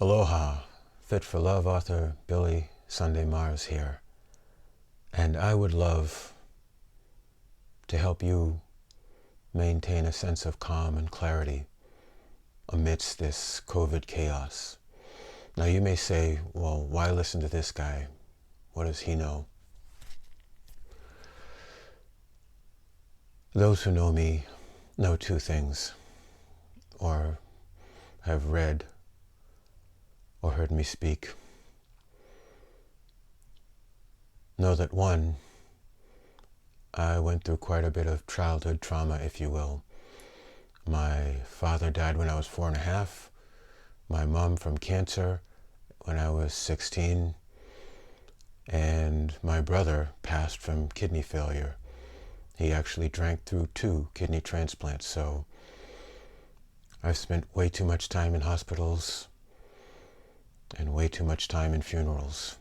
Aloha, Fit for Love author Billy Sunday Mars here, and I would love to help you maintain a sense of calm and clarity amidst this COVID chaos. Now you may say, well, why listen to this guy? What does he know? Those who know me know two things, or have read or heard me speak. Know that one, I went through quite a bit of childhood trauma, if you will. My father died when I was 4.5, my mom from cancer when I was 16, and my brother passed from kidney failure. He actually drank through 2 kidney transplants, so I've spent way too much time in hospitals and way too much time in funerals.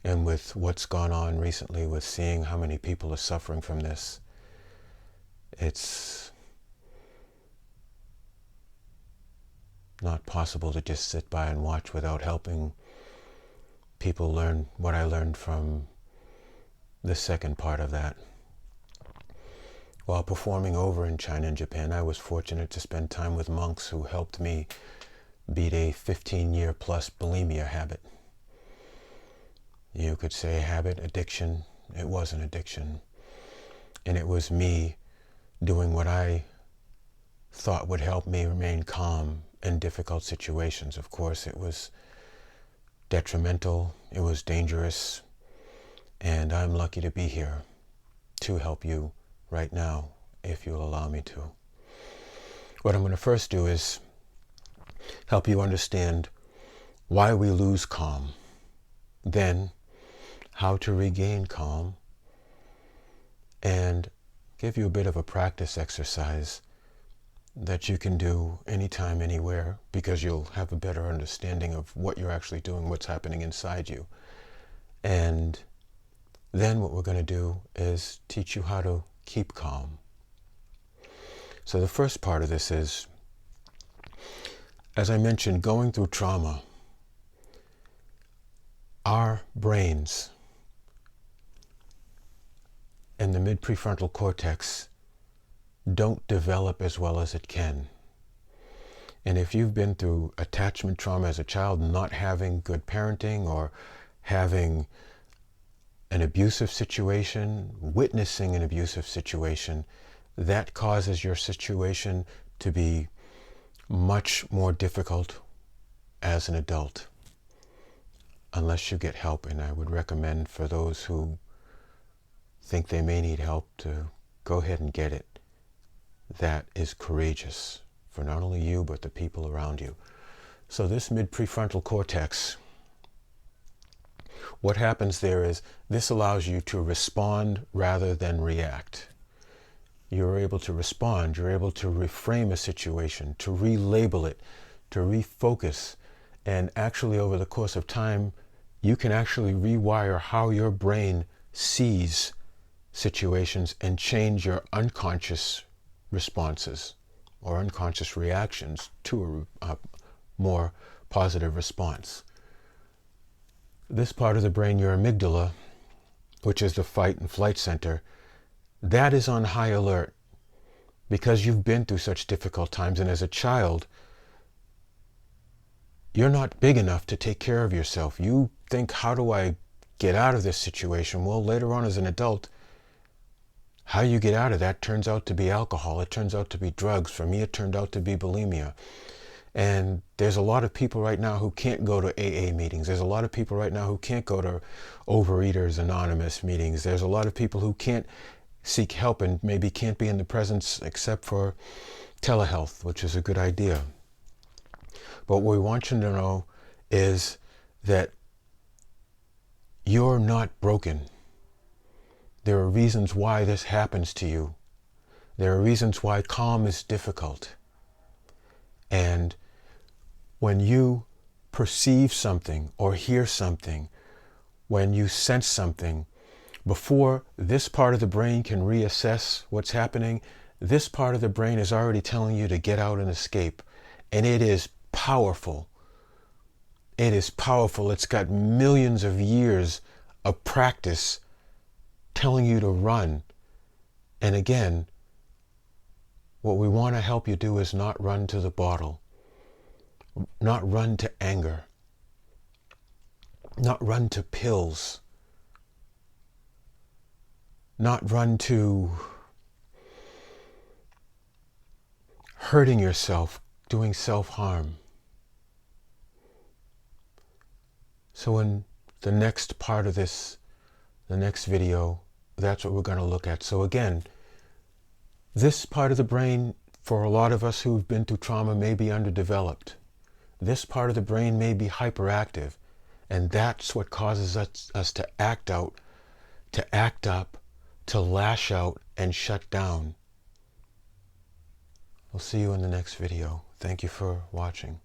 And with what's gone on recently with seeing how many people are suffering from this, it's not possible to just sit by and watch without helping people learn what I learned from the second part of that. While performing over in China and Japan, I was fortunate to spend time with monks who helped me beat a 15-year plus bulimia habit. You could say habit, addiction. It was an addiction. And it was me doing what I thought would help me remain calm in difficult situations. Of course, it was detrimental, it was dangerous, and I'm lucky to be here to help you right now, if you'll allow me to. What I'm going to first do is help you understand why we lose calm, then how to regain calm, and give you a bit of a practice exercise that you can do anytime, anywhere, because you'll have a better understanding of what you're actually doing, what's happening inside you. And then what we're going to do is teach you how to keep calm. So the first part of this is, as I mentioned, going through trauma, our brains and the mid-prefrontal cortex don't develop as well as it can. And if you've been through attachment trauma as a child, not having good parenting, or having an abusive situation, witnessing an abusive situation, that causes your situation to be much more difficult as an adult, unless you get help. And I would recommend for those who think they may need help to go ahead and get it. That is courageous for not only you, but the people around you. So this mid-prefrontal cortex, what happens there is this allows you to respond rather than react. You're able to respond, you're able to reframe a situation, to relabel it, to refocus, and actually over the course of time, you can actually rewire how your brain sees situations and change your unconscious responses or unconscious reactions to a more positive response. This part of the brain, your amygdala, which is the fight and flight center, that is on high alert because you've been through such difficult times. And as a child, you're not big enough to take care of yourself. You think, how do I get out of this situation? Well, later on as an adult, how you get out of that turns out to be alcohol. It turns out to be drugs. For me, it turned out to be bulimia. And there's a lot of people right now who can't go to AA meetings. There's a lot of people right now who can't go to Overeaters Anonymous meetings. There's a lot of people who can't seek help and maybe can't be in the presence except for telehealth, which is a good idea. But what we want you to know is that you're not broken. There are reasons why this happens to you. There are reasons why calm is difficult. And when you perceive something or hear something, when you sense something, before this part of the brain can reassess what's happening, this part of the brain is already telling you to get out and escape. And it is powerful It is powerful. It's got millions of years of practice telling you to run. And again, what we want to help you do is not run to the bottle, not run to anger, not run to pills, not run to hurting yourself, doing self-harm. So in the next part of this, the next video, that's what we're going to look at. So again, this part of the brain, for a lot of us who've been through trauma, may be underdeveloped. This part of the brain may be hyperactive, and that's what causes us to act out, to act up, to lash out and shut down. I'll see you in the next video. Thank you for watching.